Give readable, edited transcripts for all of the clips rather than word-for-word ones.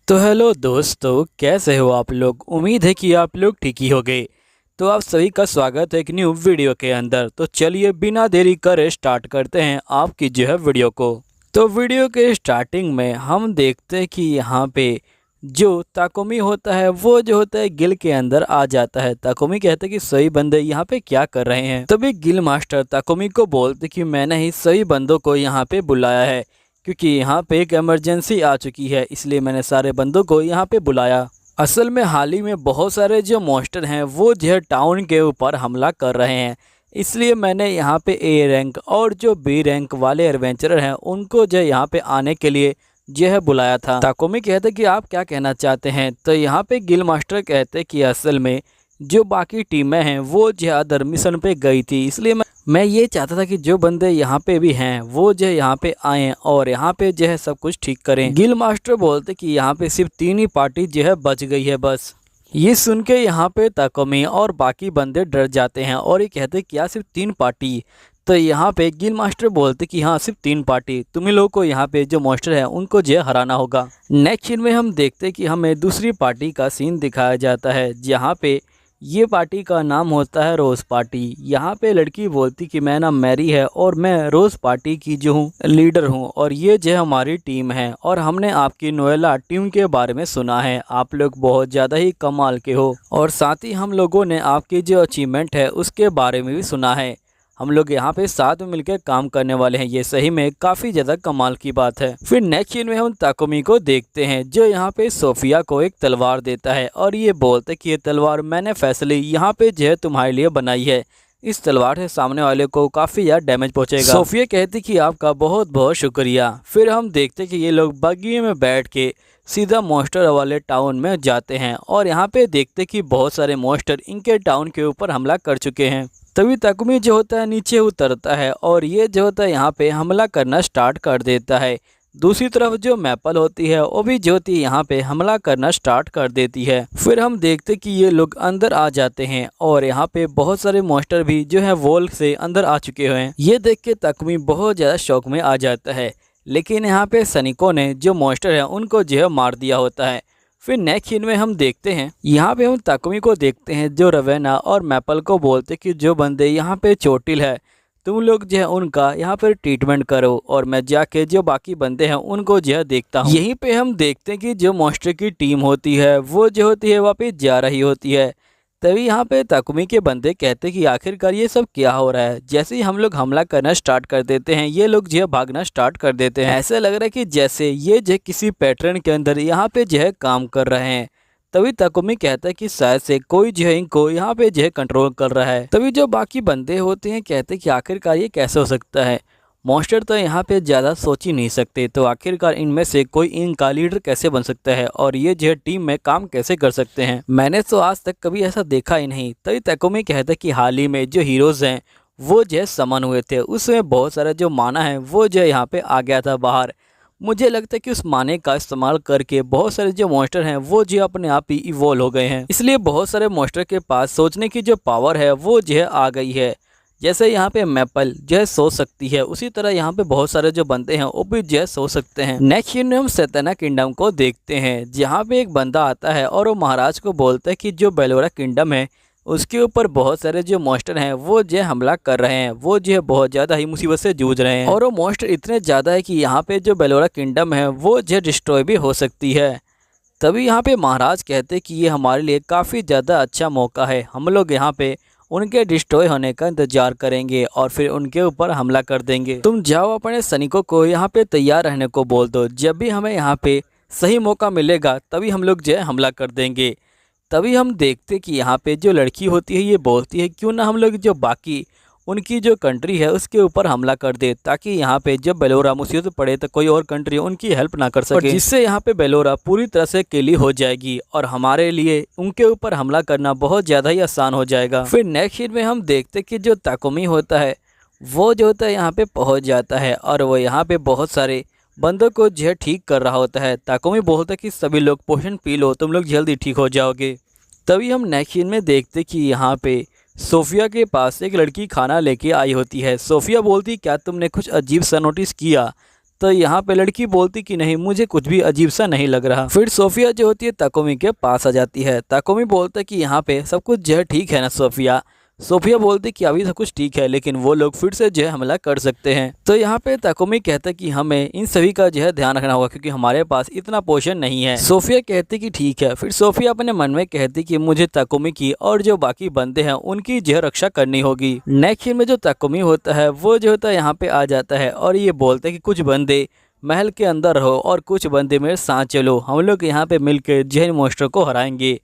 तो हेलो दोस्तों, कैसे हो आप लोग। उम्मीद है कि आप लोग ठीक ही होंगे। तो आप सभी का स्वागत है एक न्यू वीडियो के अंदर। तो चलिए बिना देरी करे स्टार्ट करते हैं आपकी जो है वीडियो को। तो वीडियो के स्टार्टिंग में हम देखते हैं कि यहाँ पे जो ताकोमी होता है वो जो होता है गिल के अंदर आ जाता है। ताकोमी कहते हैं कि सभी बंदे यहाँ पे क्या कर रहे हैं। तभी गिल मास्टर ताकोमी को बोलते कि मैंने ही सभी बंदों को यहाँ पे बुलाया है, क्योंकि यहाँ पे एक इमरजेंसी आ चुकी है, इसलिए मैंने सारे बंदों को यहाँ पे बुलाया। असल में हाल ही में बहुत सारे जो मॉन्स्टर हैं वो जो है टाउन के ऊपर हमला कर रहे हैं, इसलिए मैंने यहाँ पे ए रैंक और जो बी रैंक वाले एडवेंचरर हैं उनको जो है यहाँ पे आने के लिए जो है बुलाया था। ताकोमी कहते कि आप क्या कहना चाहते हैं। तो यहाँ पे गिल मास्टर कहते कि असल में जो बाकी टीमें हैं वो जो है अदर मिशन पे गई थी, इसलिए मैं ये चाहता था कि जो बंदे यहाँ पे भी हैं वो जो है यहाँ पे आएँ और यहाँ पे जो है सब कुछ ठीक करें। गिल मास्टर बोलते कि यहाँ पे सिर्फ 3 ही पार्टी जो है बच गई है बस। ये सुन के यहाँ पे ताकोमी और बाकी बंदे डर जाते हैं और ये कहते क्या सिर्फ 3 पार्टी। तो यहाँ पे गिल मास्टर बोलते कि हाँ सिर्फ 3 पार्टी, तुम्हीं लोगों को यहाँ पे जो मॉन्स्टर है उनको जो है हराना होगा। नेक्स्ट सीन में हम देखते कि हमें दूसरी पार्टी का सीन दिखाया जाता है, जहाँ पे ये पार्टी का नाम होता है रोज़ पार्टी। यहाँ पे लड़की बोलती कि मैं नाम मैरी है और मैं रोज़ पार्टी की जो हूँ लीडर हूँ और ये जो हमारी टीम है और हमने आपकी नोएला टीम के बारे में सुना है, आप लोग बहुत ज़्यादा ही कमाल के हो और साथ ही हम लोगों ने आपकी जो अचीवमेंट है उसके बारे में भी सुना है। हम लोग यहाँ पे साथ में मिलकर काम करने वाले हैं, ये सही में काफ़ी ज़्यादा कमाल की बात है। फिर नेक्स्ट सीन में हम ताकोमी को देखते हैं जो यहाँ पे सोफिया को एक तलवार देता है और ये बोलते कि ये तलवार मैंने फैसले यहाँ पे जो है तुम्हारे लिए बनाई है, इस तलवार से सामने वाले को काफ़ी ज़्यादा डैमेज पहुँचेगा। सोफिया कहती कि आपका बहुत बहुत शुक्रिया। फिर हम देखते कि ये लोग बग्गी में बैठ के सीधा मॉन्स्टर वाले टाउन में जाते हैं और यहाँ पे देखते कि बहुत सारे मॉन्स्टर इनके टाउन के ऊपर हमला कर चुके हैं। तभी ताकोमी जो होता है नीचे उतरता है और ये जो होता है यहाँ पे हमला करना स्टार्ट कर देता है। दूसरी तरफ जो मैपल होती है वो भी जो होती है यहाँ पे हमला करना स्टार्ट कर देती है। फिर हम देखते कि ये लोग अंदर आ जाते हैं और यहाँ पे बहुत सारे मॉन्स्टर भी जो है वॉल से अंदर आ चुके हुए हैं। ये देख के ताकोमी बहुत ज़्यादा शौक में आ जाता है, लेकिन यहाँ पे सैनिकों ने जो मॉन्स्टर है उनको जो है मार दिया होता है। फिर नेक्स्ट सीन में हम देखते हैं यहाँ पे हम ताकोमी को देखते हैं जो रवेना और मैपल को बोलते कि जो बंदे यहाँ पे चोटिल है तुम लोग जो है उनका यहाँ पर ट्रीटमेंट करो और मैं जाके जो बाकी बंदे हैं उनको जो है देखता हूँ। यहीं पे हम देखते हैं कि जो मॉन्स्टर की टीम होती है वो जो होती है वापस जा रही होती है। तभी यहाँ पे ताकुमी के बंदे कहते कि आखिरकार ये सब क्या हो रहा है। जैसे ही हम लोग हमला करना स्टार्ट कर देते हैं ये लोग जो है भागना स्टार्ट कर देते हैं। ऐसा लग रहा है कि जैसे ये जो किसी पैटर्न के अंदर यहाँ पे जो है काम कर रहे हैं। तभी ताकुमी कहता है कि शायद से कोई जो है इनको यहाँ पे जो है कंट्रोल कर रहा है। तभी जो बाकी बंदे होते हैं कहते कि आखिरकार ये कैसे हो सकता है, मॉन्स्टर तो यहाँ पे ज़्यादा सोच ही नहीं सकते, तो आखिरकार इनमें से कोई इनका लीडर कैसे बन सकता है और ये जो टीम में काम कैसे कर सकते हैं। मैंने तो आज तक कभी ऐसा देखा ही नहीं। तभी ताकुमी कहता है कि हाल ही में जो हीरोज़ हैं वो जो है समन हुए थे, उसमें बहुत सारा जो माना है वो जो है यहाँ पे आ गया था बाहर। मुझे लगता है कि उस माने का इस्तेमाल करके बहुत सारे जो मॉन्स्टर हैं वो जो अपने आप ही इवॉल्व हो गए हैं, इसलिए बहुत सारे मॉन्स्टर के पास सोचने की जो पावर है वो जो है आ गई है। जैसे यहाँ पे मैपल जो है सोच सकती है, उसी तरह यहाँ पे बहुत सारे जो बंदे हैं वो भी जो है सोच सकते हैं। नेक्स्ट सीन में हम सैताना किंगडम को देखते हैं, जहाँ पे एक बंदा आता है और वो महाराज को बोलता है कि जो बेलोरा किंगडम है उसके ऊपर बहुत सारे जो मॉन्स्टर हैं वो जो हमला कर रहे हैं, वो जो है बहुत ज़्यादा ही मुसीबत से जूझ रहे हैं और वो मॉन्स्टर इतने ज़्यादा है कि यहाँ पे जो बेलोरा किंगडम है वो जो डिस्ट्रॉय भी हो सकती है। तभी यहाँ पे महाराज कहते कि ये हमारे लिए काफ़ी ज़्यादा अच्छा मौका है, हम लोग यहाँ पे उनके डिस्ट्रॉय होने का इंतजार करेंगे और फिर उनके ऊपर हमला कर देंगे। तुम जाओ अपने सैनिकों को यहाँ पे तैयार रहने को बोल दो, जब भी हमें यहाँ पे सही मौका मिलेगा तभी हम लोग जो है हमला कर देंगे। तभी हम देखते कि यहाँ पे जो लड़की होती है ये बोलती है क्यों ना हम लोग जो बाकी उनकी जो कंट्री है उसके ऊपर हमला कर दे, ताकि यहाँ पे जब बेलोरा मुसीबत पड़े तो कोई और कंट्री उनकी हेल्प ना कर सके, जिससे यहाँ पे बेलोरा पूरी तरह से अकेली हो जाएगी और हमारे लिए उनके ऊपर हमला करना बहुत ज़्यादा ही आसान हो जाएगा। फिर नेक्स्ट सीन में हम देखते कि जो ताकुमी होता है वो जो होता है यहाँ पे पहुँच जाता है और वो यहाँ पे बहुत सारे बंदों को जो है ठीक कर रहा होता है। ताकुमी बोलता है कि सभी लोग पोषण पी लो, तुम लोग जल्दी ठीक हो जाओगे। तभी हम नेक्स्ट सीन में देखते कि यहाँ पे सोफिया के पास एक लड़की खाना लेके आई होती है। सोफिया बोलती क्या तुमने कुछ अजीब सा नोटिस किया। तो यहाँ पे लड़की बोलती कि नहीं, मुझे कुछ भी अजीब सा नहीं लग रहा। फिर सोफिया जो होती है ताकोमी के पास आ जाती है। ताकोमी बोलता है कि यहाँ पे सब कुछ जो है ठीक है ना सोफिया। सोफिया बोलती कि अभी सब कुछ ठीक है, लेकिन वो लोग फिर से जो है हमला कर सकते हैं। तो यहाँ पे ताकोमी कहता है कि हमें इन सभी का जो है ध्यान रखना होगा, क्योंकि हमारे पास इतना पोषण नहीं है। सोफिया कहती कि ठीक है। फिर सोफिया अपने मन में कहती कि मुझे ताकोमी की और जो बाकी बंदे हैं उनकी जो है रक्षा करनी होगी। नेक्स्ट सीन में जो ताकोमी होता है वो जो होता है यहाँ पे आ जाता है और ये बोलते हैं कि कुछ बंदे महल के अंदर रहो और कुछ बंदे मेरे साथ चलो, हम लोग यहाँ पे मिलकर जहन मॉन्स्टर को हराएंगे।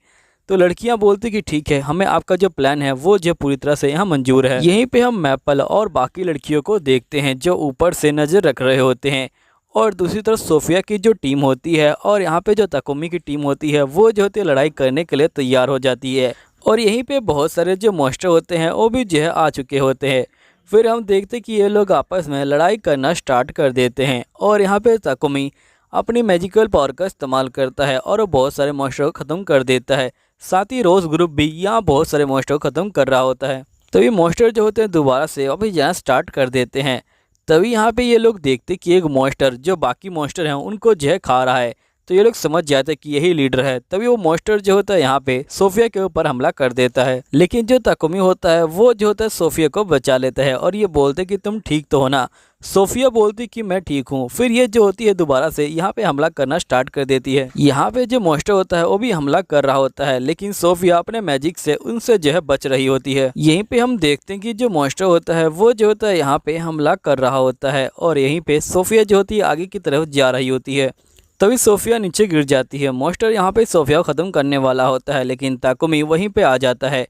तो लड़कियां बोलती कि ठीक है, हमें आपका जो प्लान है वो जो पूरी तरह से यहाँ मंजूर है। यहीं पे हम मैपल और बाकी लड़कियों को देखते हैं जो ऊपर से नज़र रख रहे होते हैं, और दूसरी तरफ सोफिया की जो टीम होती है और यहाँ पे जो ताकोमी की टीम होती है वो जो होती है लड़ाई करने के लिए तैयार हो जाती है। और यहीं पे बहुत सारे जो मॉन्स्टर होते हैं वो भी जो है आ चुके होते हैं। फिर हम देखते कि ये लोग आपस में लड़ाई करना स्टार्ट कर देते हैं और यहाँ पे ताकोमी अपनी मैजिकल पावर का इस्तेमाल करता है और वो बहुत सारे मॉन्स्टर को ख़त्म कर देता है। साथ ही रोज़ ग्रुप भी यहाँ बहुत सारे मॉन्स्टर को ख़त्म कर रहा होता है। तभी मॉन्स्टर जो होते हैं दोबारा से वापस जाना स्टार्ट कर देते हैं। तभी यहाँ पे ये लोग देखते कि एक मॉन्स्टर जो बाकी मॉन्स्टर हैं उनको जो है खा रहा है। तो ये लोग समझ जाते हैं कि यही लीडर है। तभी वो मॉन्स्टर जो होता है यहाँ पे सोफिया के ऊपर हमला कर देता है, लेकिन जो ताकोमी होता है वो जो होता है सोफिया को बचा लेता है और ये बोलते कि तुम ठीक तो हो ना। सोफिया बोलती कि मैं ठीक हूँ। फिर ये जो होती है दोबारा से यहाँ पे हमला करना स्टार्ट कर देती है। यहाँ पे जो मॉन्स्टर होता है वो भी हमला कर रहा होता है, लेकिन सोफिया अपने मैजिक से उनसे जो है बच रही होती है। यहीं पे हम देखते हैं कि जो मॉन्स्टर होता है वो जो होता है यहाँ पे हमला कर रहा होता है और यहीं पे सोफिया जो होती है आगे की तरफ जा रही होती है। तभी सोफिया नीचे गिर जाती है। मॉन्स्टर यहाँ पे सोफिया को ख़त्म करने वाला होता है, लेकिन ताकोमी वहीं पे आ जाता है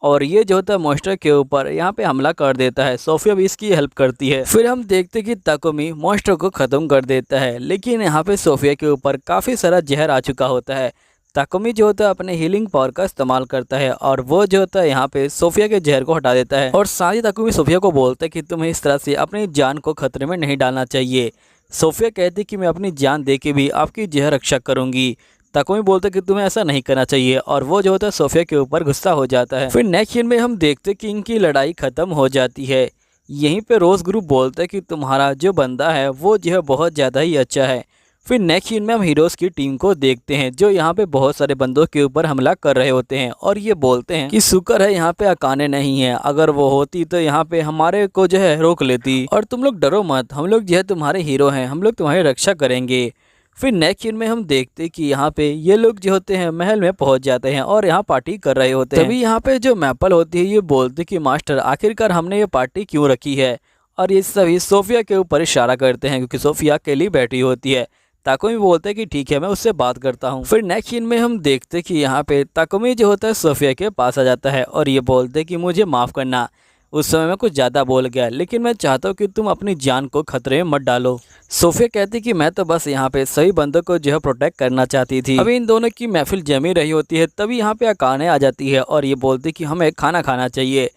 और ये जो होता है मॉन्स्टर के ऊपर यहाँ पे हमला कर देता है। सोफिया भी इसकी हेल्प करती है। फिर हम देखते कि ताकोमी मॉन्स्टर को ख़त्म कर देता है, लेकिन यहाँ पे सोफिया के ऊपर काफ़ी सारा जहर आ चुका होता है। ताकोमी जो होता है अपने हीलिंग पावर का इस्तेमाल करता है और वो जो होता है यहाँ पे सोफिया के जहर को हटा देता है। और साथ ही ताकोमी सोफिया को बोलता है कि तुम्हें इस तरह से अपनी जान को खतरे में नहीं डालना चाहिए। सोफिया कहती कि मैं अपनी जान दे के भी आपकी जो है रक्षा करूंगी। ताकोमी बोलता कि तुम्हें ऐसा नहीं करना चाहिए और वो जो होता है सोफिया के ऊपर गुस्सा हो जाता है। फिर नेक्स्ट सीन में हम देखते कि इनकी लड़ाई खत्म हो जाती है। यहीं पे रोज ग्रुप बोलता है कि तुम्हारा जो बंदा है वो जो है बहुत ज़्यादा ही अच्छा है। फिर नेक्स्ट सीन में हम हीरोज़ की टीम को देखते हैं जो यहाँ पे बहुत सारे बंदों के ऊपर हमला कर रहे होते हैं और ये बोलते हैं कि शुक्र है यहाँ पे अकाने नहीं है, अगर वो होती तो यहाँ पे हमारे को जो है रोक लेती। और तुम लोग डरो मत, हम लोग जो है तुम्हारे हीरो हैं, हम लोग तुम्हारी रक्षा करेंगे। फिर नेक्स्ट सीन में हम देखते कि यहाँ पे ये लोग जो होते हैं महल में पहुँच जाते हैं और यहाँ पार्टी कर रहे होते हैं। तभी यहाँ पे जो मैपल होती है ये बोलती कि मास्टर आखिरकार हमने ये पार्टी क्यों रखी है, और ये सभी सोफिया के ऊपर इशारा करते हैं क्योंकि सोफिया अकेली बैठी होती है। ताकोमी बोलते हैं कि ठीक है मैं उससे बात करता हूँ। फिर नेक्स्ट सीन में हम देखते कि यहाँ पे ताकोमी जो होता है सोफिया के पास आ जाता है और ये बोलते कि मुझे माफ़ करना, उस समय मैं कुछ ज़्यादा बोल गया, लेकिन मैं चाहता हूँ कि तुम अपनी जान को खतरे में मत डालो। सोफिया कहती कि मैं तो बस यहाँ पे सभी बंदों को जो है प्रोटेक्ट करना चाहती थी। अभी इन दोनों की महफिल जमी रही होती है, तभी यहाँ पे अकाने आ जाती है और ये बोलती कि हमें खाना खाना चाहिए।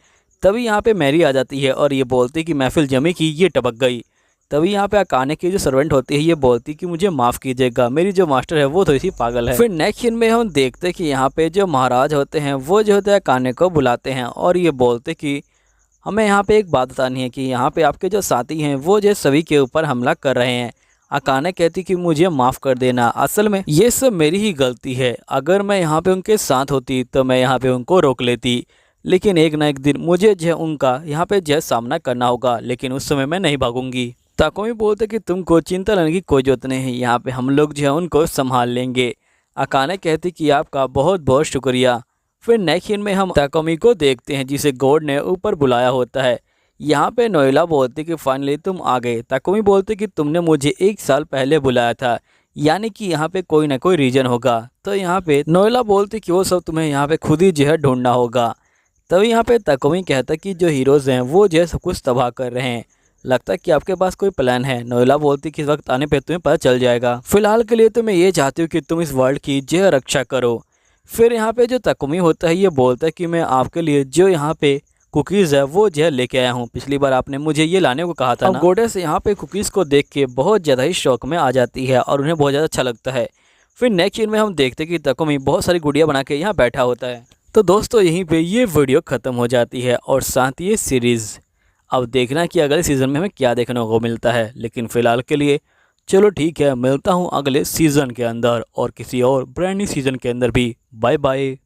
तभी यहाँ पे मैरी आ जाती है और ये बोलती कि महफिल जमी की ये टपक गई। तभी यहाँ पे अकाने की जो सर्वेंट होती है ये बोलती कि मुझे माफ़ कीजिएगा, मेरी जो मास्टर है वो थोड़ी सी पागल है। फिर नेक्स्ट सीन में हम देखते कि यहाँ पे जो महाराज होते हैं वो जो होते हैं अकाने को बुलाते हैं और ये बोलते कि हमें यहाँ पे एक बात बतानी है कि यहाँ पे आपके जो साथी हैं वो जो सभी के ऊपर हमला कर रहे हैं। अकाने कहती कि मुझे माफ़ कर देना, असल में ये सब मेरी ही गलती है, अगर मैं यहाँ पे उनके साथ होती तो मैं यहाँ पे उनको रोक लेती, लेकिन एक ना एक दिन मुझे जो उनका यहाँ पे जो सामना करना होगा, लेकिन उस समय मैं नहीं भागूंगी। ताकोमी बोलते कि तुमको चिंता लेने की कोई जरूरत नहीं है, यहाँ पे हम लोग जो है उनको संभाल लेंगे। अकाने कहती कि आपका बहुत बहुत शुक्रिया। फिर नेक्स्ट सीन में हम ताकोमी को देखते हैं जिसे गॉड ने ऊपर बुलाया होता है। यहाँ पे नोएला बोलती कि फाइनली तुम आ गए। ताकोमी बोलते कि तुमने मुझे 1 साल पहले बुलाया था, यानी कि यहाँ पे कोई ना कोई रीजन होगा। तो यहाँ पे नोएला बोलती कि वो सब तुम्हें यहाँ पे खुद ही जो है ढूंढना होगा। तभी यहाँ पे ताकोमी कहता कि जो हीरोज़ हैं वो जो है सब कुछ तबाह कर रहे हैं, लगता है कि आपके पास कोई प्लान है। नोएला बोलती कि इस वक्त आने पे तुम्हें पता चल जाएगा, फिलहाल के लिए तो मैं ये चाहती हूँ कि तुम इस वर्ल्ड की जो है रक्षा करो। फिर यहाँ पे जो ताकोमी होता है ये बोलता है कि मैं आपके लिए जो यहाँ पे कुकीज़ है वो जो है लेके आया हूँ, पिछली बार आपने मुझे ये लाने को कहा था ना। गोडेस यहाँ पे कुकीज़ को देख के बहुत ज़्यादा ही शौक में आ जाती है और उन्हें बहुत ज़्यादा अच्छा लगता है। फिर नेक्स्ट सीन में हम देखते हैं कि ताकोमी बहुत सारी गुड़िया बना के यहाँ बैठा होता है। तो दोस्तों यहीं पे ये वीडियो ख़त्म हो जाती है और साथ ये सीरीज़। अब देखना कि अगले सीज़न में हमें क्या देखने को मिलता है। लेकिन फ़िलहाल के लिए चलो ठीक है, मिलता हूँ अगले सीज़न के अंदर और किसी और ब्रांड न्यू सीज़न के अंदर भी। Bye bye.